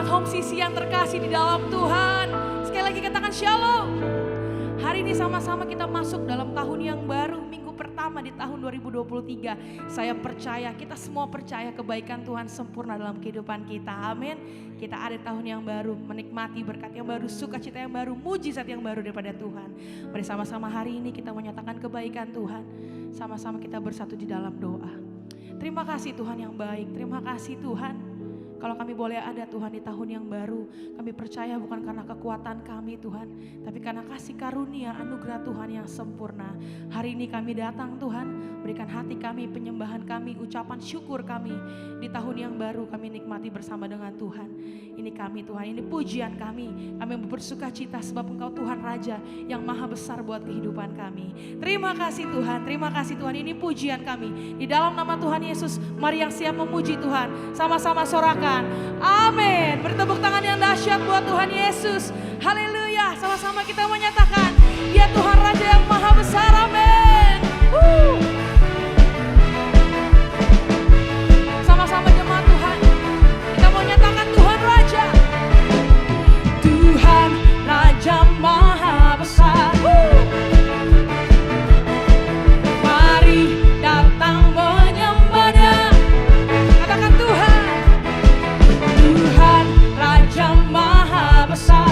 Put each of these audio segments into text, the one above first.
Jemaat Home CC yang terkasih di dalam Tuhan, sekali lagi katakan shalom. Hari ini sama-sama kita masuk dalam tahun yang baru, minggu pertama di tahun 2023. Saya percaya, kita semua percaya kebaikan Tuhan sempurna dalam kehidupan kita. Amin. Kita ada tahun yang baru, menikmati berkat yang baru, sukacita yang baru, mujizat yang baru daripada Tuhan. Mari sama-sama hari ini kita menyatakan kebaikan Tuhan. Sama-sama kita bersatu di dalam doa. Terima kasih Tuhan yang baik, terima kasih Tuhan. Kalau kami boleh ada Tuhan di tahun yang baru, kami percaya bukan karena kekuatan kami Tuhan, tapi karena kasih karunia anugerah Tuhan yang sempurna. Hari ini kami datang Tuhan, berikan hati kami, penyembahan kami, ucapan syukur kami. Di tahun yang baru kami nikmati bersama dengan Tuhan. Ini kami Tuhan, ini pujian kami. Kami bersuka cita sebab Engkau Tuhan Raja yang maha besar buat kehidupan kami. Terima kasih Tuhan, terima kasih Tuhan, ini pujian kami. Di dalam nama Tuhan Yesus, mari yang siap memuji Tuhan, sama-sama sorakan. Amin. Bertepuk tangan yang dahsyat buat Tuhan Yesus. Haleluya. Sama-sama kita menyatakan Dia Tuhan Raja yang maha besar. Amin. Sama-sama jemaat Tuhan, kita mau nyatakan Tuhan Raja. Tuhan Raja maha besar. Mari datang menyembah Dia. Katakan Tuhan. Tuhan Raja maha besar.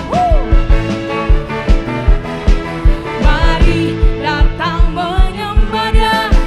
Mari datang menyembah Dia.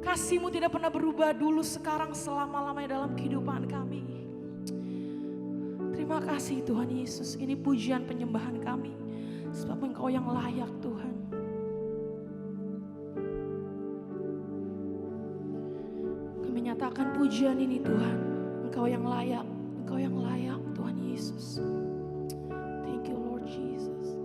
Kasih-Mu tidak pernah berubah dulu, sekarang, selama-lamanya dalam kehidupan kami. Terima kasih Tuhan Yesus, ini pujian penyembahan kami. Sebab Engkau yang layak Tuhan. Kami nyatakan pujian ini Tuhan. Engkau yang layak, Engkau yang layak Tuhan Yesus. Thank you Lord Jesus.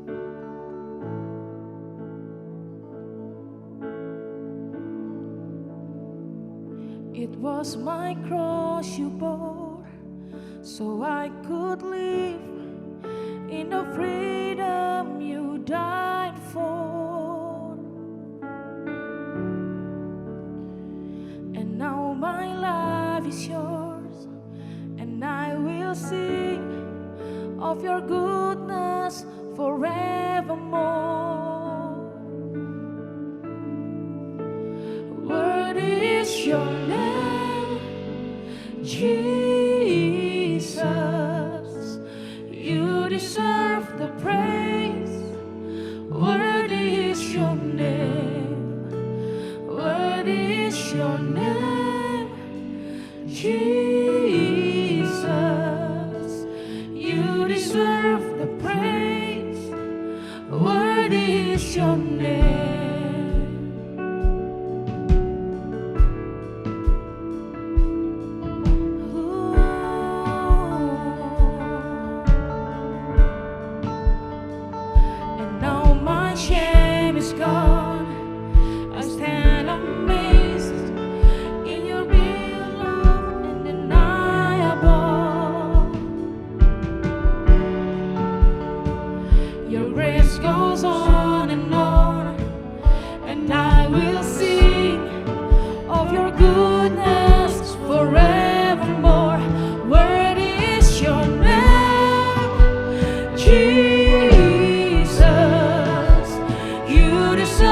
It was my cross you bore, so I could live in the freedom you died for. And now my life is yours, and I will sing of your goodness forevermore. Worthy is your name, Jesus. You deserve the praise. Worthy is your name. Worthy is your name, Jesus. You deserve the praise. Worthy is your name. Jesus, you deserve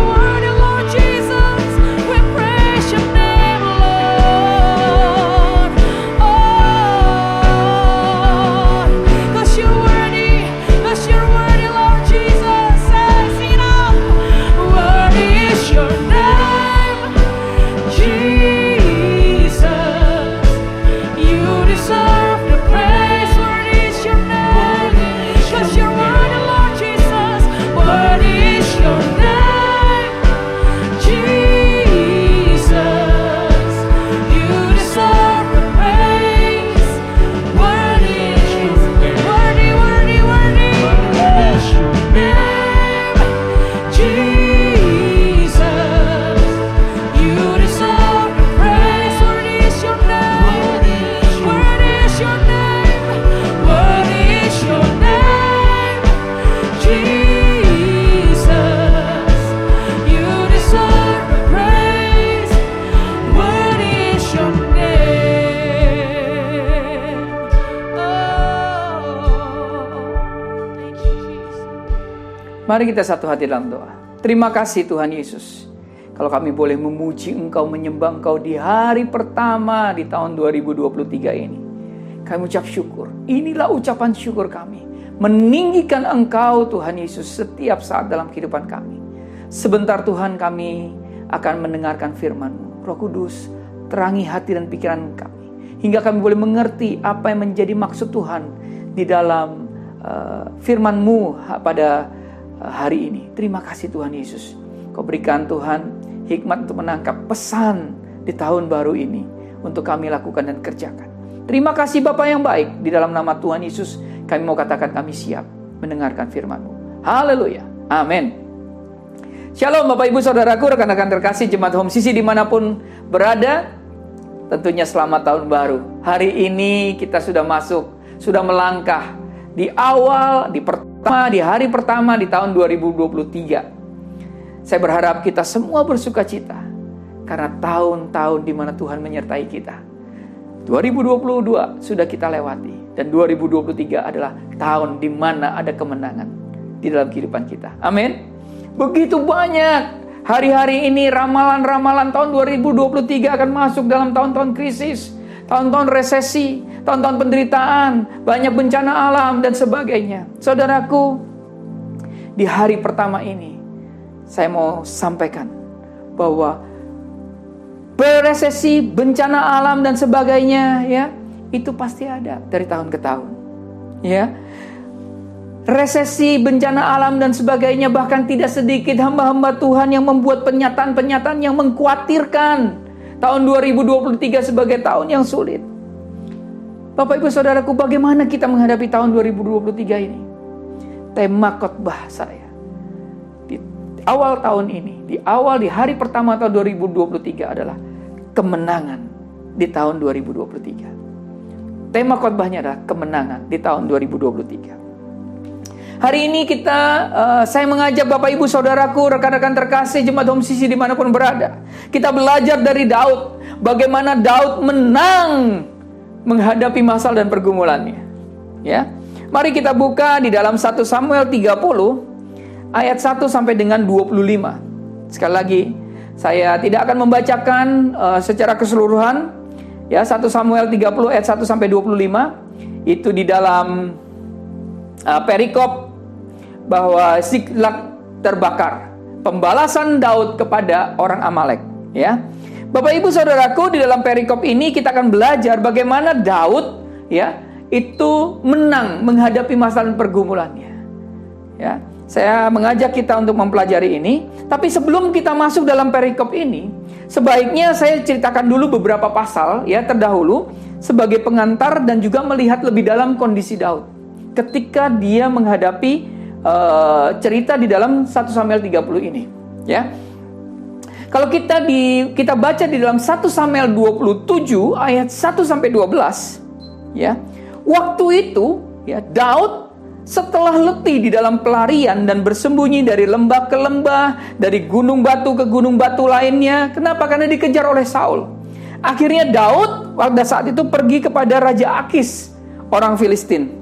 worthy, Lord Jesus. We praise your name, Lord. Oh, 'cause you're worthy, 'cause you're worthy, Lord Jesus. Sing it out. Worthy is your name, Jesus. You deserve the praise. Worthy is your name, 'cause you're worthy, Lord Jesus. Worthy is your name, Jesus. You deserve the praise. Worthy is worthy, worthy, worthy is your name, Jesus. You deserve the praise. Worthy is your name, worthy is your name, worthy is your name, Jesus. You deserve the praise. Worthy is your name. Oh, thank you, Jesus. Mari kita satu hati dalam doa. Terima kasih Tuhan Yesus. Kalau kami boleh memuji Engkau, menyembah Engkau di hari pertama di tahun 2023 ini. Kami ucap syukur. Inilah ucapan syukur kami. Meninggikan Engkau Tuhan Yesus setiap saat dalam kehidupan kami. Sebentar Tuhan kami akan mendengarkan firman-Mu. Roh Kudus, terangi hati dan pikiran kami. Hingga kami boleh mengerti apa yang menjadi maksud Tuhan di dalam firman-Mu pada hari ini. Terima kasih Tuhan Yesus. Kau berikan Tuhan hikmat untuk menangkap pesan di tahun baru ini untuk kami lakukan dan kerjakan. Terima kasih Bapa yang baik. Di dalam nama Tuhan Yesus kami mau katakan kami siap mendengarkan firman-Mu. Haleluya. Amin. Shalom Bapak Ibu Saudaraku, rekan-rekan terkasih Jemaat Home Sisi dimanapun berada. Tentunya selamat tahun baru. Hari ini kita sudah melangkah di hari pertama di tahun 2023. Saya berharap kita semua bersuka cita karena tahun-tahun di mana Tuhan menyertai kita. 2022 sudah kita lewati dan 2023 adalah tahun di mana ada kemenangan di dalam kehidupan kita. Amin. Begitu banyak hari-hari ini ramalan-ramalan tahun 2023 akan masuk dalam tahun-tahun krisis, tahun-tahun resesi, tahun-tahun penderitaan, banyak bencana alam dan sebagainya. Saudaraku, di hari pertama ini saya mau sampaikan bahwa resesi, bencana alam dan sebagainya, ya, itu pasti ada dari tahun ke tahun. Ya. Resesi, bencana alam dan sebagainya, bahkan tidak sedikit hamba-hamba Tuhan yang membuat pernyataan-pernyataan yang mengkhawatirkan tahun 2023 sebagai tahun yang sulit. Bapak Ibu Saudaraku, bagaimana kita menghadapi tahun 2023 ini? Tema khotbah saya di awal tahun ini, di hari pertama tahun 2023 adalah kemenangan di tahun 2023. Tema khotbahnya adalah kemenangan di tahun 2023. Hari ini saya mengajak Bapak Ibu Saudaraku, rekan-rekan terkasih Jemaat Home Sisi dimanapun berada. Kita belajar dari Daud, bagaimana Daud menang menghadapi masalah dan pergumulannya. Ya, mari kita buka di dalam 1 Samuel 30 ayat 1 sampai dengan 25. Sekali lagi, saya tidak akan membacakan secara keseluruhan. Ya, 1 Samuel 30 ayat 1 sampai 25 itu di dalam perikop bahwa Siklag terbakar. Pembalasan Daud kepada orang Amalek, ya. Bapak Ibu Saudaraku, di dalam perikop ini kita akan belajar bagaimana Daud, ya, itu menang menghadapi masalah dan pergumulannya. Ya, saya mengajak kita untuk mempelajari ini, tapi sebelum kita masuk dalam perikop ini, sebaiknya saya ceritakan dulu beberapa pasal, ya, terdahulu sebagai pengantar dan juga melihat lebih dalam kondisi Daud ketika dia menghadapi cerita di dalam 1 Samuel 30 ini, ya. Kalau kita baca di dalam 1 Samuel 27 ayat 1 sampai 12, ya. Waktu itu, ya, Daud setelah letih di dalam pelarian dan bersembunyi dari lembah ke lembah, dari gunung batu ke gunung batu lainnya. Kenapa? Karena dikejar oleh Saul. Akhirnya Daud pada saat itu pergi kepada Raja Akis, orang Filistin,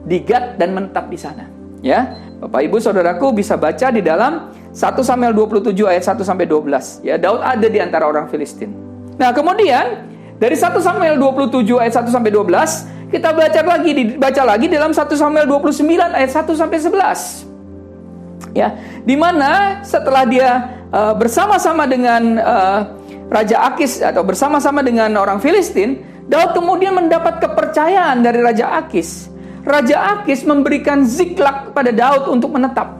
di Gat dan menetap di sana. Ya, Bapak Ibu Saudaraku bisa baca di dalam 1 1 Samuel 27 ayat 1 sampai 12. Ya, Daud ada di antara orang Filistin. Nah, kemudian dari 1 Samuel 27 ayat 1 sampai 12, kita baca lagi dalam 1 Samuel 29 ayat 1 sampai 11. Ya, di mana setelah dia bersama-sama dengan Raja Akis atau bersama-sama dengan orang Filistin, Daud kemudian mendapat kepercayaan dari Raja Akis. Raja Akis memberikan Ziklag pada Daud untuk menetap.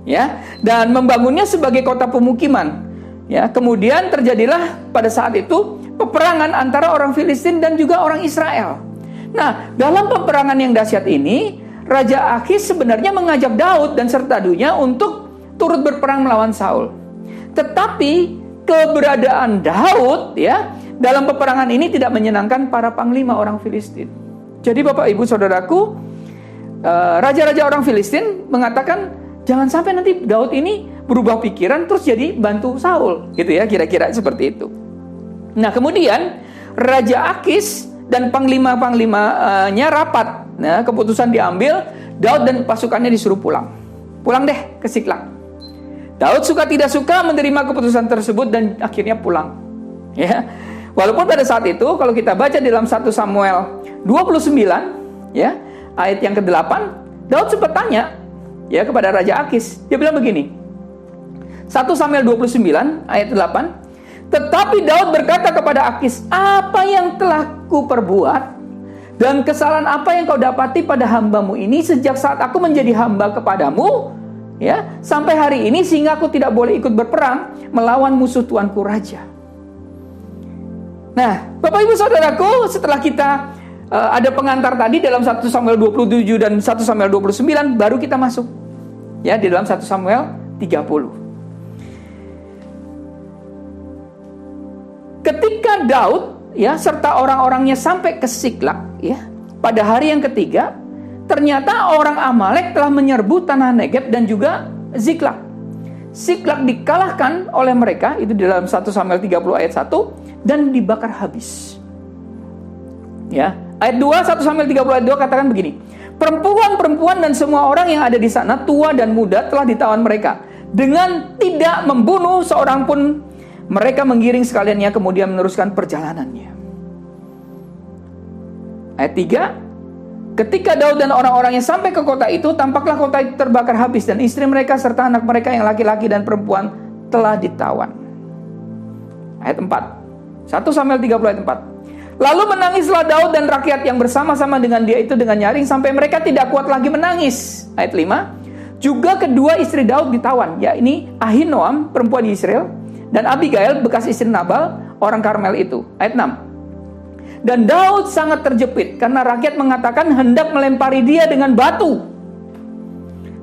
Ya, dan membangunnya sebagai kota pemukiman. Ya, kemudian terjadilah pada saat itu peperangan antara orang Filistin dan juga orang Israel. Nah, dalam peperangan yang dahsyat ini, Raja Akis sebenarnya mengajak Daud dan sertadunya untuk turut berperang melawan Saul. Tetapi keberadaan Daud ya dalam peperangan ini tidak menyenangkan para panglima orang Filistin. Jadi Bapak Ibu Saudaraku, raja-raja orang Filistin mengatakan jangan sampai nanti Daud ini berubah pikiran terus jadi bantu Saul, gitu ya, kira-kira seperti itu. Nah, kemudian Raja Akis dan panglima-panglimanya rapat. Nah, keputusan diambil, Daud dan pasukannya disuruh pulang. Pulang deh ke Ziklag. Daud suka tidak suka menerima keputusan tersebut dan akhirnya pulang. Ya. Walaupun pada saat itu kalau kita baca dalam 1 Samuel 29 ya, ayat yang ke-8, Daud sempat tanya ya kepada Raja Akis. Dia bilang begini. 1 Samuel 29 ayat 8, tetapi Daud berkata kepada Akis, apa yang telah kuperbuat dan kesalahan apa yang kau dapati pada hambamu ini sejak saat aku menjadi hamba kepadamu ya sampai hari ini sehingga aku tidak boleh ikut berperang melawan musuh tuanku raja. Nah, Bapak Ibu Saudaraku, setelah kita ada pengantar tadi dalam 1 Samuel 27 dan 1 Samuel 29, baru kita masuk ya di dalam 1 Samuel 30. Ketika Daud ya serta orang-orangnya sampai ke Ziklag ya, pada hari yang ketiga ternyata orang Amalek telah menyerbu tanah Negeb dan juga Ziklag. Ziklag dikalahkan oleh mereka, itu di dalam 1 Samuel 30 ayat 1, dan dibakar habis. Ya, ayat 2, 1 Samuel 30 ayat 2 katakan begini, perempuan-perempuan dan semua orang yang ada di sana, tua dan muda, telah ditawan mereka dengan tidak membunuh seorang pun. Mereka menggiring sekaliannya kemudian meneruskan perjalanannya. Ayat 3, ketika Daud dan orang-orangnya sampai ke kota itu, tampaklah kota itu terbakar habis dan istri mereka serta anak mereka yang laki-laki dan perempuan telah ditawan. Ayat 4, 1 Samuel 30 ayat 4. Lalu menangislah Daud dan rakyat yang bersama-sama dengan dia itu dengan nyaring sampai mereka tidak kuat lagi menangis. Ayat 5, juga kedua istri Daud ditawan, yakni Ahinoam perempuan di Israel dan Abigail bekas istri Nabal orang Karmel itu. Ayat 6. Dan Daud sangat terjepit karena rakyat mengatakan hendak melempari dia dengan batu.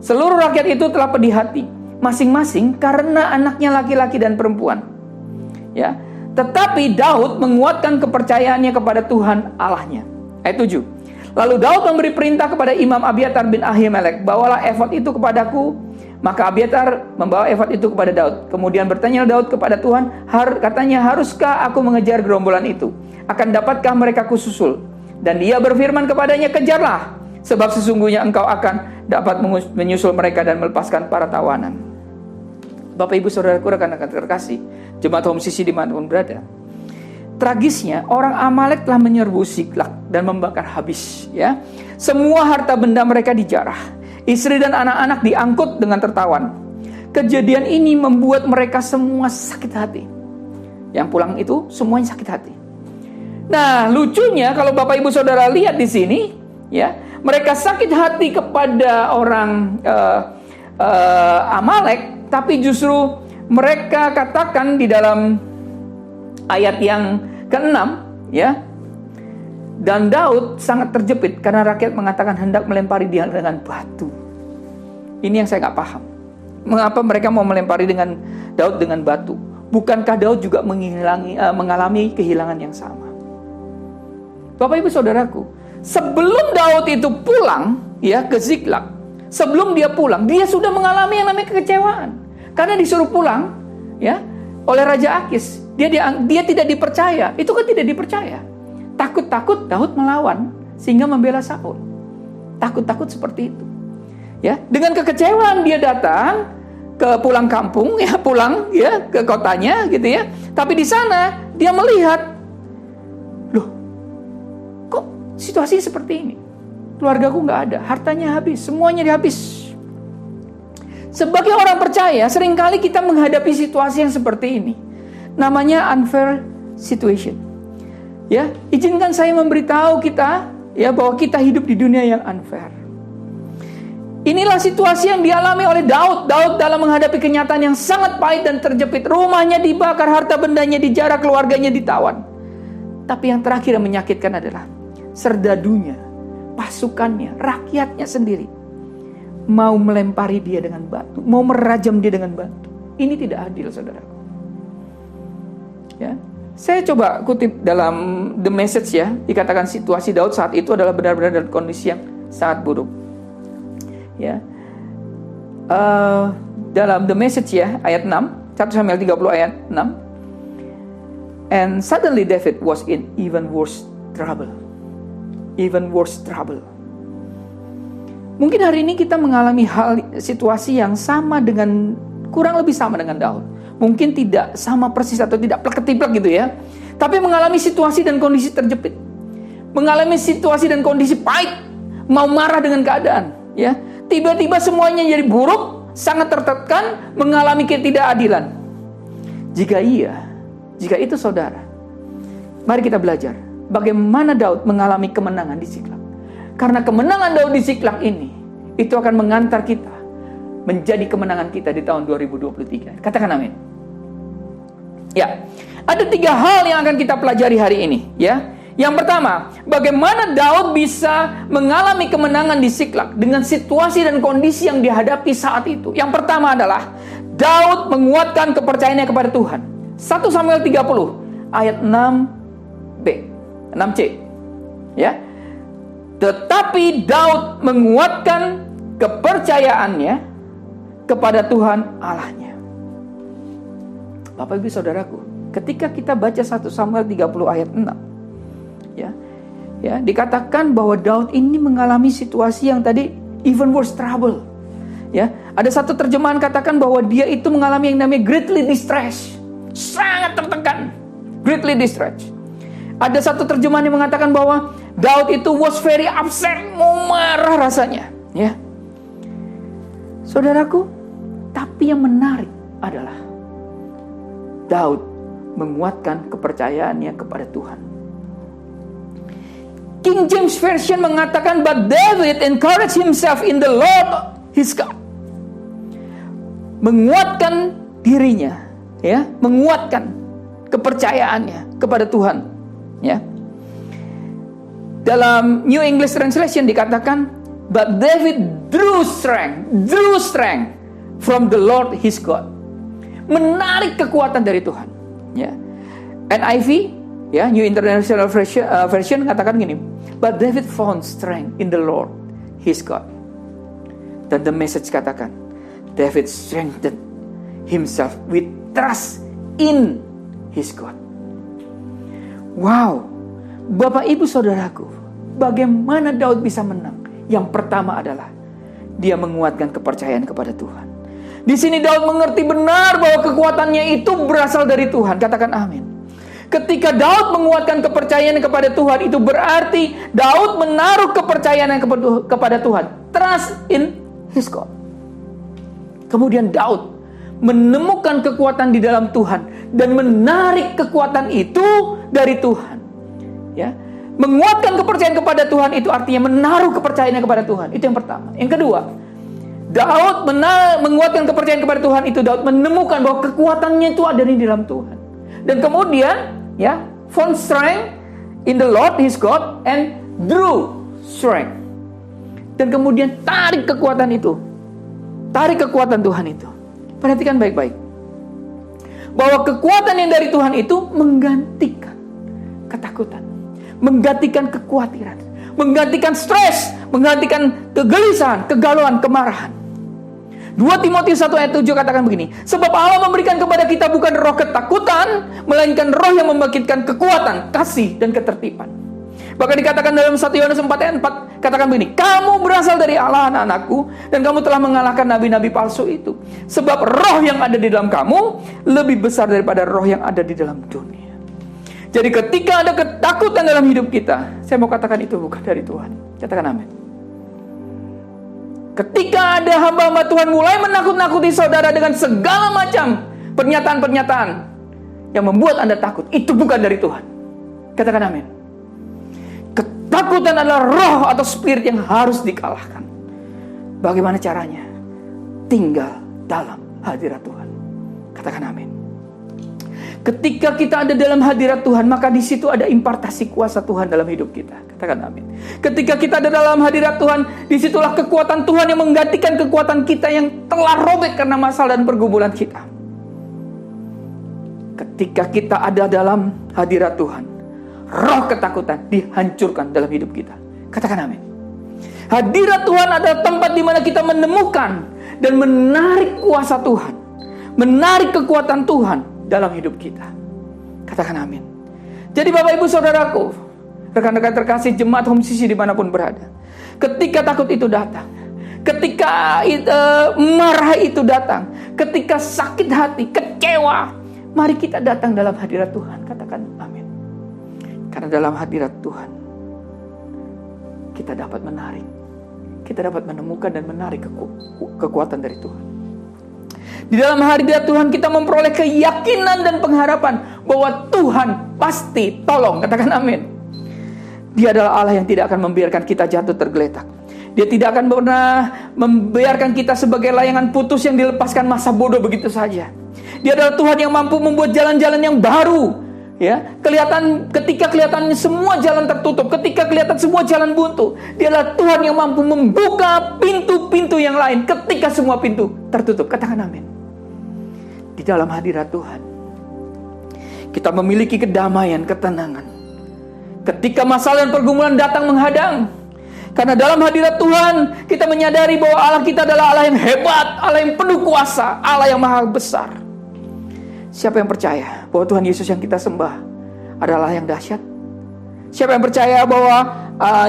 Seluruh rakyat itu telah pedih hati masing-masing karena anaknya laki-laki dan perempuan. Ya, tetapi Daud menguatkan kepercayaannya kepada Tuhan Allahnya. Ayat 7. Lalu Daud memberi perintah kepada Imam Abiatar bin Ahimelek, bawalah efod itu kepadaku. Maka Abiatar membawa efod itu kepada Daud. Kemudian bertanya Daud kepada Tuhan, katanya, haruskah aku mengejar gerombolan itu? Akan dapatkah mereka kususul? Dan dia berfirman kepadanya, kejarlah, sebab sesungguhnya engkau akan dapat menyusul mereka dan melepaskan para tawanan. Bapak Ibu Saudaraku, rekan-rekan terkasih, jemaat Home Sisi dimanapun berada, tragisnya orang Amalek telah menyerbu Ziklag dan membakar habis ya. Semua harta benda mereka dijarah. Istri dan anak-anak diangkut dengan tertawan. Kejadian ini membuat mereka semua sakit hati. Yang pulang itu semuanya sakit hati. Nah, lucunya kalau Bapak Ibu Saudara lihat di sini, ya, mereka sakit hati kepada orang Amalek, tapi justru mereka katakan di dalam ayat yang ke-6, ya, dan Daud sangat terjepit karena rakyat mengatakan hendak melempari dia dengan batu. Ini yang saya nggak paham. Mengapa mereka mau melempari dengan Daud dengan batu? Bukankah Daud juga mengalami kehilangan yang sama? Bapak Ibu Saudaraku, sebelum Daud itu pulang ya ke Ziklag, sebelum dia pulang, dia sudah mengalami yang namanya kekecewaan. Karena disuruh pulang ya oleh Raja Akis. Dia tidak dipercaya. Itu kan tidak dipercaya. Takut-takut Daud melawan sehingga membela Saul. Takut-takut seperti itu. Ya, dengan kekecewaan dia datang ke pulang kampung, ya pulang ya ke kotanya gitu ya. Tapi di sana dia melihat, loh, kok situasinya seperti ini? Keluargaku nggak ada, hartanya habis, semuanya dihabis. Sebagai orang percaya, seringkali kita menghadapi situasi yang seperti ini. Namanya unfair situation. Ya, izinkan saya memberitahu kita ya bahwa kita hidup di dunia yang unfair. Inilah situasi yang dialami oleh Daud. Daud dalam menghadapi kenyataan yang sangat pahit dan terjepit. Rumahnya dibakar, harta bendanya dijarah, keluarganya ditawan. Tapi yang terakhir yang menyakitkan adalah serdadunya, pasukannya, rakyatnya sendiri mau melempari dia dengan batu, mau merajam dia dengan batu. Ini tidak adil, saudaraku. Ya, saya coba kutip dalam The Message ya, dikatakan situasi Daud saat itu adalah benar-benar dalam kondisi yang sangat buruk. Ya, dalam The Message ya, ayat 6, 1 Samuel 30 ayat 6. And suddenly David was in even worse trouble. Even worse trouble. Mungkin hari ini kita mengalami situasi yang sama dengan, kurang lebih sama dengan Daud. Mungkin tidak sama persis atau tidak plek-ketiplek gitu ya. Tapi mengalami situasi dan kondisi terjepit. Mengalami situasi dan kondisi pahit. Mau marah dengan keadaan. Ya, tiba-tiba semuanya jadi buruk, sangat tertekan, mengalami ketidakadilan. Jika itu saudara, mari kita belajar bagaimana Daud mengalami kemenangan di Siklag. Karena kemenangan Daud di Siklag ini, itu akan mengantar kita menjadi kemenangan kita di tahun 2023. Katakan amin. Ya, ada 3 hal yang akan kita pelajari hari ini. Ya, yang pertama, bagaimana Daud bisa mengalami kemenangan di Siklag dengan situasi dan kondisi yang dihadapi saat itu. Yang pertama adalah Daud menguatkan kepercayaannya kepada Tuhan. 1 Samuel 30 ayat 6b, 6c. Ya. Tetapi Daud menguatkan kepercayaannya kepada Tuhan Allahnya. Bapak Ibu Saudaraku, ketika kita baca 1 Samuel 30 ayat 6, ya, dikatakan bahwa Daud ini mengalami situasi yang tadi even worse trouble. Ya, ada satu terjemahan katakan bahwa dia itu mengalami yang namanya greatly distress, sangat tertekan, greatly distress. Ada satu terjemahan yang mengatakan bahwa Daud itu was very upset, mau marah rasanya. Ya, saudaraku, tapi yang menarik adalah Daud menguatkan kepercayaannya kepada Tuhan. King James Version mengatakan, but David encouraged himself in the Lord his God. Menguatkan dirinya, ya, menguatkan kepercayaannya kepada Tuhan, ya. Dalam New English Translation dikatakan, but David drew strength from the Lord his God. Menarik kekuatan dari Tuhan, ya. NIV, ya, New International Version katakan gini, but David found strength in the Lord his God. Dan The Message katakan, David strengthened himself with trust in his God. Wow, Bapak Ibu Saudaraku, bagaimana Daud bisa menang? Yang pertama adalah dia menguatkan kepercayaan kepada Tuhan. Di sini Daud mengerti benar bahwa kekuatannya itu berasal dari Tuhan. Katakan amin. Ketika Daud menguatkan kepercayaan kepada Tuhan, itu berarti Daud menaruh kepercayaan kepada Tuhan. Trust in his God. Kemudian Daud menemukan kekuatan di dalam Tuhan dan menarik kekuatan itu dari Tuhan. Ya, menguatkan kepercayaan kepada Tuhan itu artinya menaruh kepercayaannya kepada Tuhan. Itu yang pertama. Yang kedua, Daud menguatkan kepercayaan kepada Tuhan itu, Daud menemukan bahwa kekuatannya itu ada di dalam Tuhan. Dan kemudian, ya, found strength in the Lord his God and drew strength. Dan kemudian tarik kekuatan itu. Tarik kekuatan Tuhan itu. Perhatikan baik-baik. Bahwa kekuatan yang dari Tuhan itu menggantikan ketakutan, menggantikan kekhawatiran, menggantikan stres, menggantikan kegelisahan, kegalauan, kemarahan. 2 Timotius 1 ayat 7 katakan begini, sebab Allah memberikan kepada kita bukan roh ketakutan, melainkan roh yang membangkitkan kekuatan, kasih, dan ketertiban. Bahkan dikatakan dalam 1 Yohanes 4 ayat 4, katakan begini, kamu berasal dari Allah anak-anakku, dan kamu telah mengalahkan nabi-nabi palsu itu. Sebab roh yang ada di dalam kamu lebih besar daripada roh yang ada di dalam dunia. Jadi ketika ada ketakutan dalam hidup kita, saya mau katakan itu bukan dari Tuhan. Katakan amin. Ketika ada hamba-hamba Tuhan mulai menakut-nakuti saudara dengan segala macam pernyataan-pernyataan yang membuat Anda takut, itu bukan dari Tuhan. Katakan amin. Ketakutan adalah roh atau spirit yang harus dikalahkan. Bagaimana caranya? Tinggal dalam hadirat Tuhan. Katakan amin. Ketika kita ada dalam hadirat Tuhan, maka di situ ada impartasi kuasa Tuhan dalam hidup kita. Katakan amin. Ketika kita ada dalam hadirat Tuhan, disitulah kekuatan Tuhan yang menggantikan kekuatan kita yang telah robek karena masalah dan pergumulan kita. Ketika kita ada dalam hadirat Tuhan, roh ketakutan dihancurkan dalam hidup kita. Katakan amin. Hadirat Tuhan adalah tempat di mana kita menemukan dan menarik kuasa Tuhan, menarik kekuatan Tuhan dalam hidup kita. Katakan amin. Jadi Bapak Ibu Saudaraku, rekan-rekan terkasih jemaat Home CC dimanapun berada, ketika takut itu datang, ketika marah itu datang, ketika sakit hati, kecewa, mari kita datang dalam hadirat Tuhan. Katakan amin. Karena dalam hadirat Tuhan kita dapat menarik, kita dapat menemukan dan menarik kekuatan dari Tuhan. Di dalam hadirat Tuhan kita memperoleh keyakinan dan pengharapan bahwa Tuhan pasti tolong. Katakan amin. Dia adalah Allah yang tidak akan membiarkan kita jatuh tergeletak. Dia tidak akan pernah membiarkan kita sebagai layangan putus yang dilepaskan masa bodoh begitu saja. Dia adalah Tuhan yang mampu membuat jalan-jalan yang baru. Ya, ketika kelihatan semua jalan tertutup, ketika kelihatan semua jalan buntu, Dia adalah Tuhan yang mampu membuka pintu-pintu yang lain ketika semua pintu tertutup. Katakan amin. Di dalam hadirat Tuhan kita memiliki kedamaian, ketenangan. Ketika masalah dan pergumulan datang menghadang, karena dalam hadirat Tuhan kita menyadari bahwa Allah kita adalah Allah yang hebat, Allah yang penuh kuasa, Allah yang maha besar. Siapa yang percaya bahwa Tuhan Yesus yang kita sembah adalah yang dahsyat? Siapa yang percaya bahwa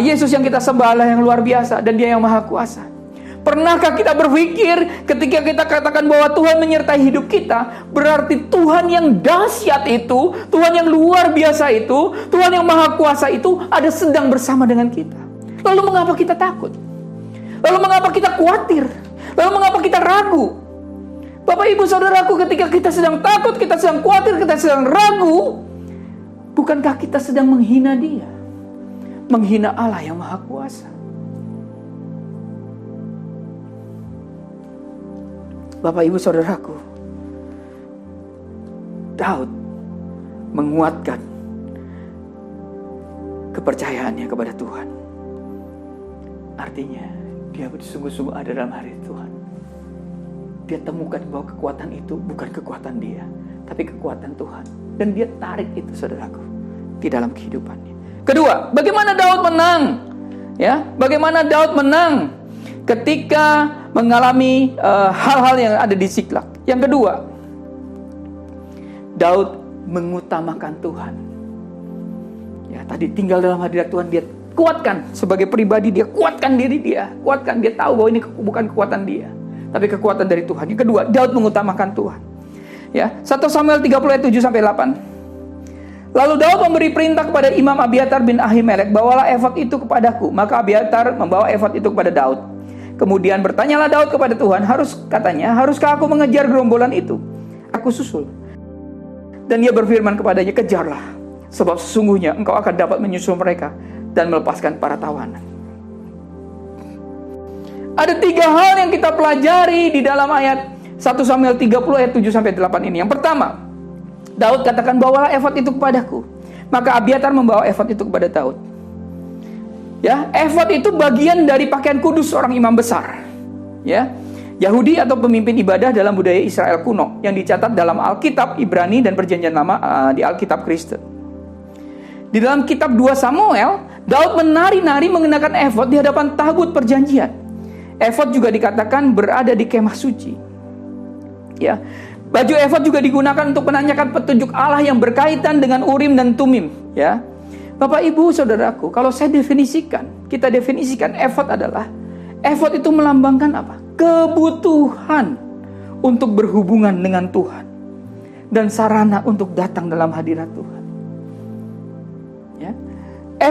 Yesus yang kita sembah adalah yang luar biasa dan Dia yang maha kuasa? Pernahkah kita berpikir ketika kita katakan bahwa Tuhan menyertai hidup kita, berarti Tuhan yang dahsyat itu, Tuhan yang luar biasa itu, Tuhan yang maha kuasa itu ada sedang bersama dengan kita? Lalu mengapa kita takut? Lalu mengapa kita khawatir? Lalu mengapa kita ragu? Bapak Ibu Saudaraku, ketika kita sedang takut, kita sedang khawatir, kita sedang ragu, bukankah kita sedang menghina Dia? Menghina Allah yang maha kuasa. Bapak Ibu Saudaraku, Daud menguatkan kepercayaannya kepada Tuhan. Artinya dia bersungguh-sungguh ada dalam hadirat Tuhan. Dia temukan bahwa kekuatan itu bukan kekuatan dia, tapi kekuatan Tuhan. Dan dia tarik itu, saudaraku, di dalam kehidupannya. Kedua, bagaimana Daud menang? Ya, bagaimana Daud menang ketika mengalami hal-hal yang ada di Siklag? Yang kedua, Daud mengutamakan Tuhan. Ya, tadi tinggal dalam hadirat Tuhan, dia kuatkan sebagai pribadi, dia kuatkan diri dia, kuatkan, dia tahu bahwa ini bukan kekuatan dia, tapi kekuatan dari Tuhan. Yang kedua, Daud mengutamakan Tuhan. Ya, 1 Samuel 30 ayat 7-8. Lalu Daud memberi perintah kepada Imam Abiatar bin Ahimelek, bawalah efod itu kepadaku. Maka Abiatar membawa efod itu kepada Daud. Kemudian bertanyalah Daud kepada Tuhan, haruskah aku mengejar gerombolan itu? Aku susul. Dan dia berfirman kepadanya, kejarlah, sebab sesungguhnya engkau akan dapat menyusul mereka dan melepaskan para tawanan. Ada 3 hal yang kita pelajari di dalam ayat 1 Samuel 30 ayat 7-8 ini. Yang pertama, Daud katakan, bawalah efod itu kepadaku. Maka Abiatar membawa efod itu kepada Daud. Ya, efod itu bagian dari pakaian kudus seorang imam besar. Ya, Yahudi atau pemimpin ibadah dalam budaya Israel kuno yang dicatat dalam Alkitab Ibrani dan Perjanjian Lama di Alkitab Kristen. Di dalam kitab 2 Samuel, Daud menari-nari mengenakan efod di hadapan tabut perjanjian. Efod juga dikatakan berada di kemah suci. Ya, baju efod juga digunakan untuk menanyakan petunjuk Allah yang berkaitan dengan Urim dan Tumim. Ya, Bapak, Ibu, Saudaraku, kalau kita definisikan effort adalah, effort itu melambangkan apa? Kebutuhan untuk berhubungan dengan Tuhan dan sarana untuk datang dalam hadirat Tuhan. Ya.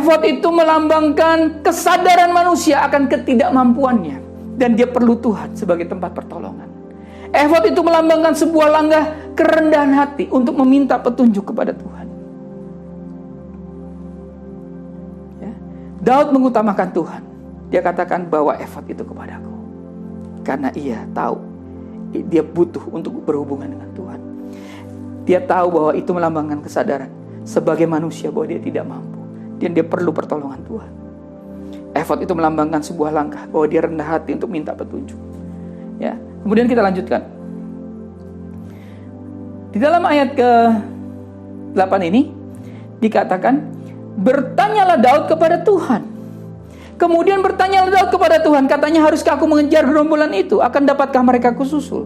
Effort itu melambangkan kesadaran manusia akan ketidakmampuannya dan dia perlu Tuhan sebagai tempat pertolongan. Effort itu melambangkan sebuah langkah kerendahan hati untuk meminta petunjuk kepada Tuhan. Daud mengutamakan Tuhan. Dia katakan bawa effort itu kepadaku. Karena ia tahu dia butuh untuk berhubungan dengan Tuhan. Dia tahu bahwa itu melambangkan kesadaran sebagai manusia bahwa dia tidak mampu dan dia perlu pertolongan Tuhan. Effort itu melambangkan sebuah langkah bahwa dia rendah hati untuk minta petunjuk. Ya, kemudian kita lanjutkan. Di dalam ayat ke-8 ini dikatakan, bertanyalah Daud kepada Tuhan. Kemudian bertanyalah Daud kepada Tuhan, katanya, haruskah aku mengejar gerombolan itu? Akan dapatkah mereka kususul?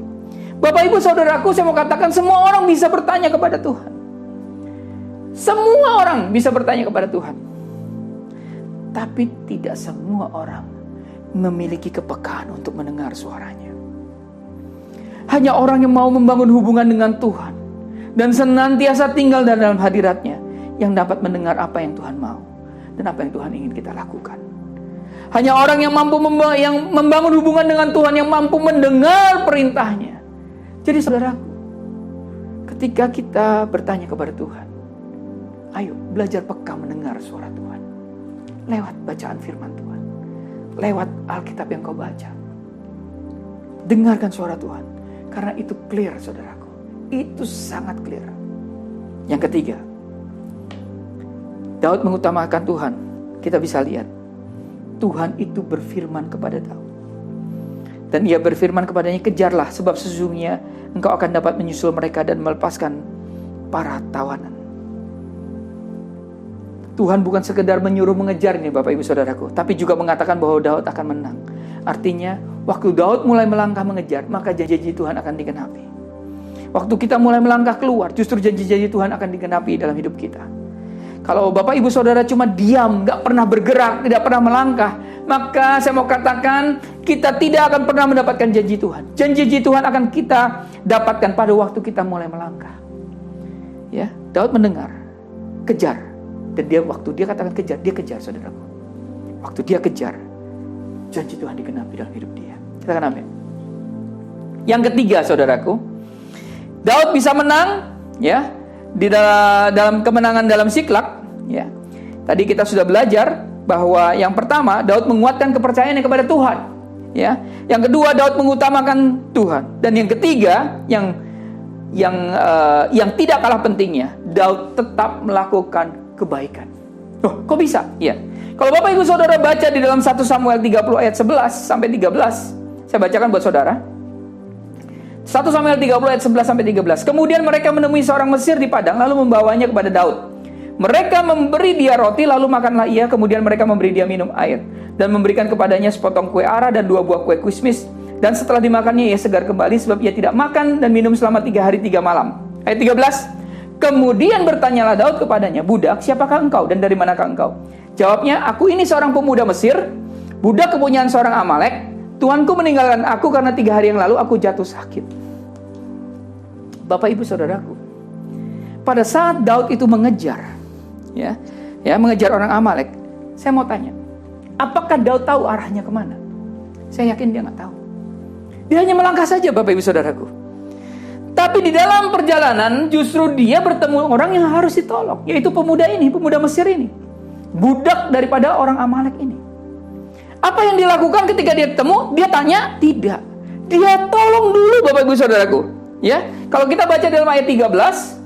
Bapak, Ibu, Saudaraku, saya mau katakan semua orang bisa bertanya kepada Tuhan. Semua orang bisa bertanya kepada Tuhan. Tapi tidak semua orang memiliki kepekaan untuk mendengar suaranya. Hanya orang yang mau membangun hubungan dengan Tuhan dan senantiasa tinggal dalam hadiratnya yang dapat mendengar apa yang Tuhan mau dan apa yang Tuhan ingin kita lakukan. Hanya orang yang mampu membangun hubungan dengan Tuhan yang mampu mendengar perintahnya. Jadi saudaraku, ketika kita bertanya kepada Tuhan, ayo belajar peka mendengar suara Tuhan. Lewat bacaan firman Tuhan, lewat Alkitab yang kau baca. Dengarkan suara Tuhan, karena itu clear saudaraku. Itu sangat clear. Yang ketiga, Daud mengutamakan Tuhan. Kita bisa lihat Tuhan itu berfirman kepada Daud. Dan ia berfirman kepadanya, kejarlah, sebab sesungguhnya engkau akan dapat menyusul mereka dan melepaskan para tawanan. Tuhan bukan sekedar menyuruh mengejar ini Bapak Ibu Saudaraku, tapi juga mengatakan bahwa Daud akan menang. Artinya waktu Daud mulai melangkah mengejar, maka janji Tuhan akan digenapi. Waktu kita mulai melangkah keluar, justru janji-janji Tuhan akan digenapi dalam hidup kita. Kalau Bapak Ibu Saudara cuma diam, gak pernah bergerak, tidak pernah melangkah, maka saya mau katakan kita tidak akan pernah mendapatkan janji Tuhan. Janji Tuhan akan kita dapatkan pada waktu kita mulai melangkah. Ya, Daud mendengar, kejar, dan waktu dia katakan kejar, dia kejar saudaraku. Waktu dia kejar, janji Tuhan digenapi dalam hidup dia. Katakan amin. Yang ketiga saudaraku, Daud bisa menang, ya, di dalam kemenangan dalam Siklak. Ya, tadi kita sudah belajar bahwa yang pertama Daud menguatkan kepercayaannya kepada Tuhan. Ya, yang kedua Daud mengutamakan Tuhan, dan yang ketiga yang tidak kalah pentingnya, Daud tetap melakukan kebaikan. Oh, kok bisa? Ya, kalau Bapak Ibu Saudara baca di dalam 1 Samuel 30 ayat 11 sampai 13, saya bacakan buat saudara. 1 Samuel 30 ayat 11 sampai 13. Kemudian mereka menemui seorang Mesir di padang, lalu membawanya kepada Daud. Mereka memberi dia roti, lalu makanlah ia. Kemudian mereka memberi dia minum air, dan memberikan kepadanya sepotong kue ara dan 2 buah kue kismis. Dan setelah dimakannya ia segar kembali, sebab ia tidak makan dan minum selama 3 hari 3 malam. Ayat 13. Kemudian bertanyalah Daud kepadanya, budak, siapakah engkau dan dari manakah engkau? Jawabnya, aku ini seorang pemuda Mesir, budak kepunyaan seorang Amalek. Tuanku meninggalkan aku karena 3 hari yang lalu aku jatuh sakit. Bapak Ibu Saudaraku, pada saat Daud itu mengejar, mengejar orang Amalek, saya mau tanya, apakah Daud tahu arahnya kemana? Saya yakin dia nggak tahu. Dia hanya melangkah saja Bapak Ibu Saudaraku. Tapi di dalam perjalanan justru dia bertemu orang yang harus ditolong, yaitu pemuda Mesir ini, budak daripada orang Amalek ini. Apa yang dilakukan ketika dia ketemu? Dia tanya? Tidak. Dia tolong dulu Bapak Ibu Saudaraku. Ya, kalau kita baca dalam ayat 13,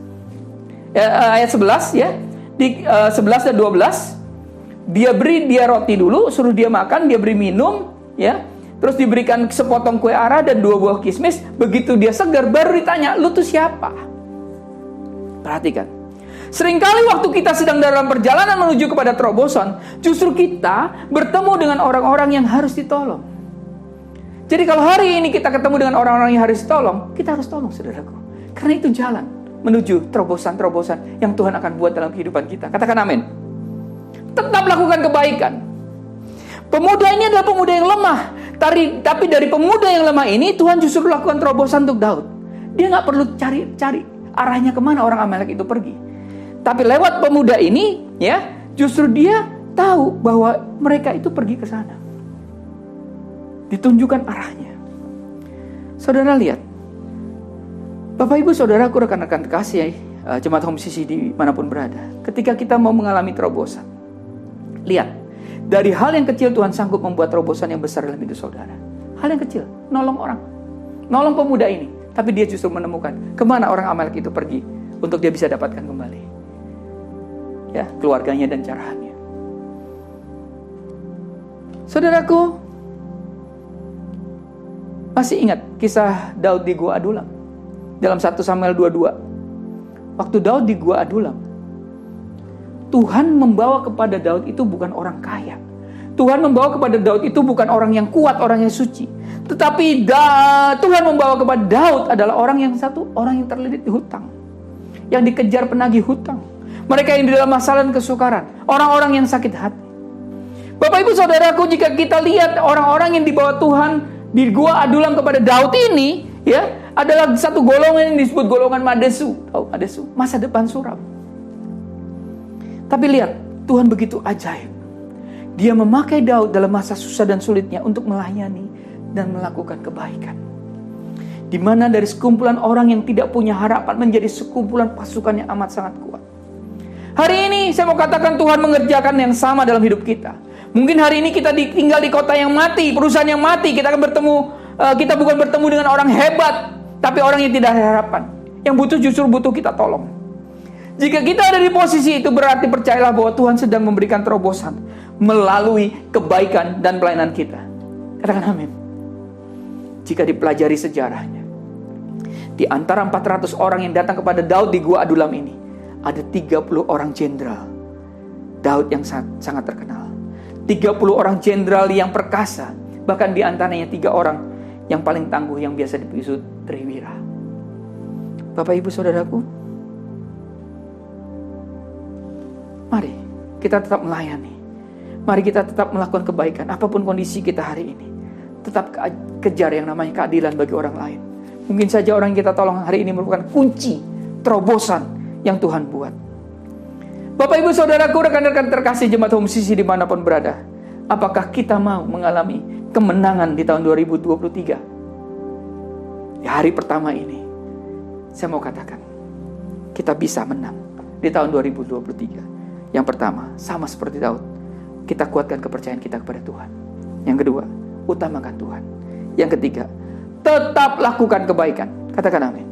ayat 11 ya, di 11 dan 12, dia beri dia roti dulu, suruh dia makan, dia beri minum, ya, terus diberikan sepotong kue ara dan 2 buah kismis. Begitu dia segar, baru ditanya, lu tuh siapa? Perhatikan. Seringkali waktu kita sedang dalam perjalanan menuju kepada terobosan, justru kita bertemu dengan orang-orang yang harus ditolong. Jadi kalau hari ini kita ketemu dengan orang-orang yang harus ditolong, kita harus tolong saudaraku. Karena itu jalan menuju terobosan-terobosan yang Tuhan akan buat dalam kehidupan kita. Katakan amin. Tetap lakukan kebaikan. Pemuda ini adalah pemuda yang lemah. Tapi dari pemuda yang lemah ini, Tuhan justru lakukan terobosan untuk Daud. Dia nggak perlu cari arahnya kemana orang Amalek itu pergi. Tapi lewat pemuda ini, ya, justru dia tahu bahwa mereka itu pergi ke sana. Ditunjukkan arahnya. Saudara lihat, Bapak Ibu Saudaraku, rekan-rekan terkasih, Jemaat Home CC dimanapun berada, ketika kita mau mengalami terobosan, lihat, dari hal yang kecil Tuhan sanggup membuat terobosan yang besar dalam hidup saudara. Hal yang kecil, nolong orang, nolong pemuda ini, tapi dia justru menemukan kemana orang Amalek itu pergi untuk dia bisa dapatkan kembali, ya, keluarganya dan carahannya. Saudaraku, masih ingat kisah Daud di Gua Adulam? Dalam 1 Samuel 22. Waktu Daud di Gua Adulam, Tuhan membawa kepada Daud itu bukan orang kaya. Tuhan membawa kepada Daud itu bukan orang yang kuat, orang yang suci. Tetapi Tuhan membawa kepada Daud adalah orang yang terlilit di hutang. Yang dikejar penagih hutang. Mereka yang di dalam masalah dan kesukaran. Orang-orang yang sakit hati. Bapak Ibu Saudaraku, jika kita lihat orang-orang yang dibawa Tuhan di Gua Adulam kepada Daud ini, ya, adalah satu golongan yang disebut golongan Madesu. Tahu Madesu? Masa depan suram. Tapi lihat, Tuhan begitu ajaib. Dia memakai Daud dalam masa susah dan sulitnya untuk melayani dan melakukan kebaikan. Di mana dari sekumpulan orang yang tidak punya harapan menjadi sekumpulan pasukan yang amat sangat kuat. Hari ini saya mau katakan Tuhan mengerjakan yang sama dalam hidup kita. Mungkin hari ini kita tinggal di kota yang mati, perusahaan yang mati. Kita akan kita bukan bertemu dengan orang hebat, tapi orang yang tidak ada harapan. Yang justru butuh kita tolong. Jika kita ada di posisi itu, berarti percayalah bahwa Tuhan sedang memberikan terobosan melalui kebaikan dan pelayanan kita. Katakan amin. Jika dipelajari sejarahnya, di antara 400 orang yang datang kepada Daud di Gua Adulam ini, ada 30 orang jenderal Daud yang sangat terkenal. 30 orang jenderal yang perkasa. Bahkan di antaranya 3 orang yang paling tangguh yang biasa disebut Triwira. Bapak Ibu Saudaraku, mari kita tetap melayani. Mari kita tetap melakukan kebaikan. Apapun kondisi kita hari ini, tetap kejar yang namanya keadilan bagi orang lain. Mungkin saja orang yang kita tolong hari ini merupakan kunci terobosan yang Tuhan buat. Bapak Ibu Saudaraku, rekan-rekan terkasih Jemaat Home CC dimanapun berada, apakah kita mau mengalami kemenangan di tahun 2023? Di hari pertama ini, saya mau katakan, kita bisa menang di tahun 2023. Yang pertama, sama seperti Daud, kita kuatkan kepercayaan kita kepada Tuhan. Yang kedua, utamakan Tuhan. Yang ketiga, tetap lakukan kebaikan. Katakan amin.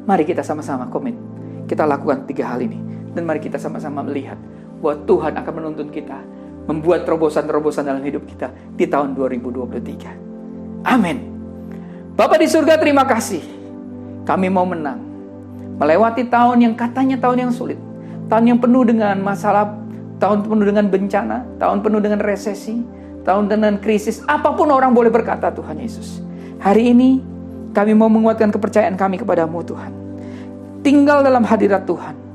Mari kita sama-sama komit. Kita lakukan 3 hal ini. Dan mari kita sama-sama melihat bahwa Tuhan akan menuntun kita membuat terobosan-terobosan dalam hidup kita di tahun 2023. Amin. Bapak di surga, terima kasih. Kami mau menang. Melewati tahun yang katanya tahun yang sulit. Tahun yang penuh dengan masalah, tahun penuh dengan bencana, tahun penuh dengan resesi, tahun dengan krisis. Apapun orang boleh berkata, Tuhan Yesus. Hari ini kami mau menguatkan kepercayaan kami kepadamu, Tuhan. Tinggal dalam hadirat Tuhan.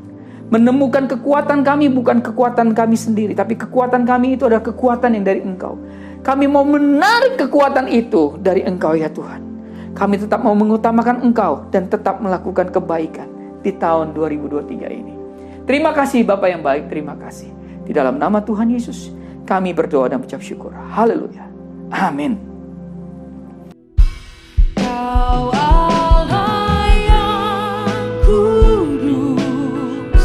Menemukan kekuatan kami bukan kekuatan kami sendiri, tapi kekuatan kami itu adalah kekuatan yang dari Engkau. Kami mau menarik kekuatan itu dari Engkau, ya Tuhan. Kami tetap mau mengutamakan Engkau dan tetap melakukan kebaikan di tahun 2023 ini. Terima kasih Bapak yang baik, terima kasih. Di dalam nama Tuhan Yesus, kami berdoa dan mengucap syukur. Haleluya. Amin. Kau Allah yang kudus,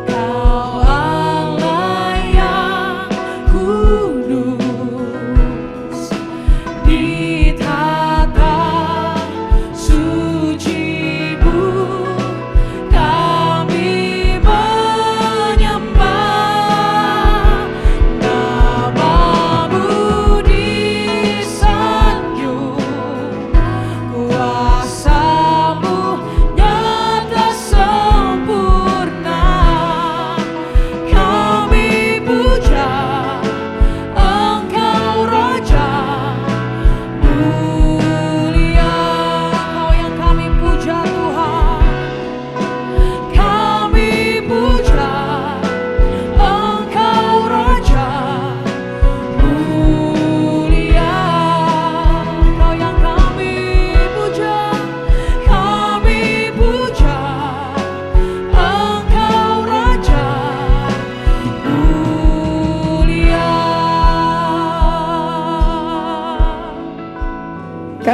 Kau Allah yang kudus, di tata suci-Mu kami menyembah, nama-Mu disembah.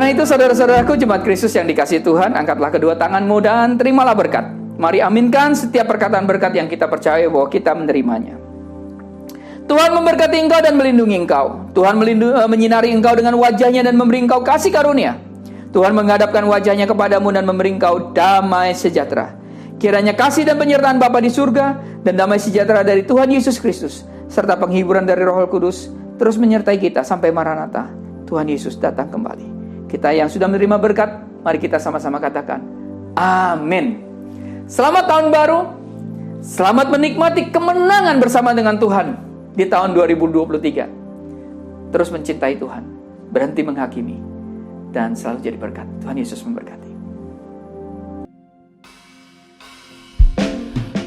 Karena itu saudara-saudaraku jemaat Kristus yang dikasihi Tuhan, angkatlah kedua tanganmu dan terimalah berkat. Mari aminkan setiap perkataan berkat yang kita percaya bahwa kita menerimanya. Tuhan memberkati engkau dan melindungi engkau. Tuhan menyinari engkau dengan wajahnya dan memberi engkau kasih karunia. Tuhan menghadapkan wajahnya kepadamu dan memberi engkau damai sejahtera. Kiranya kasih dan penyertaan Bapa di surga dan damai sejahtera dari Tuhan Yesus Kristus serta penghiburan dari Roh Kudus terus menyertai kita sampai Maranatha, Tuhan Yesus datang kembali. Kita yang sudah menerima berkat, mari kita sama-sama katakan, amin. Selamat tahun baru. Selamat menikmati kemenangan bersama dengan Tuhan di tahun 2023. Terus mencintai Tuhan, berhenti menghakimi, dan selalu jadi berkat. Tuhan Yesus memberkati.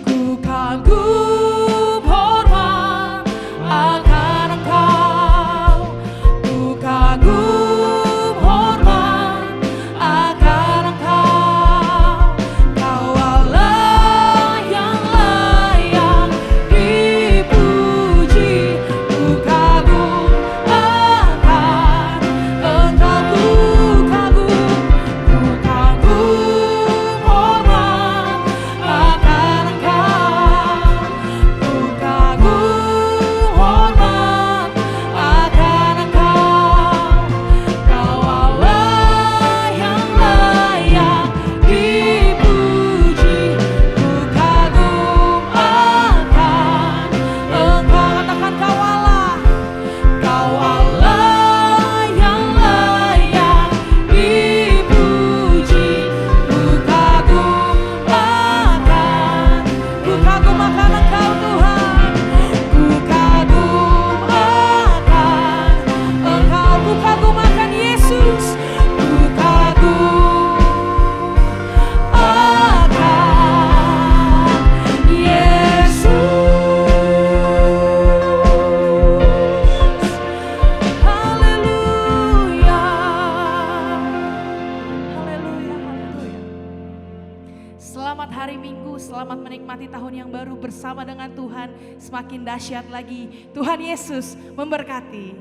Ku kagum hormat akan Engkau. Ku kagum hormat akan Engkau. Kau Allah yang layak dipuji. Ku kagum akan Engkau. Ku kagum hormat akan Engkau. Ku kagum hormat akan Engkau. Kau Allah yang layak dipuji. Ku kagum akan Engkau. Katakan Kau Allah. Kau Allah yang layak dipuji. Ku kagum akan Engkau Tuhan. Ku kagum akan Engkau. Ku kagum akan Yesus. Ku kagum akan Yesus. Haleluya. Haleluya, haleluya. Selamat hari Minggu, selamat menikmati tahun yang baru bersama dengan Tuhan. Semakin dahsyat lagi, Tuhan Yesus memberkati.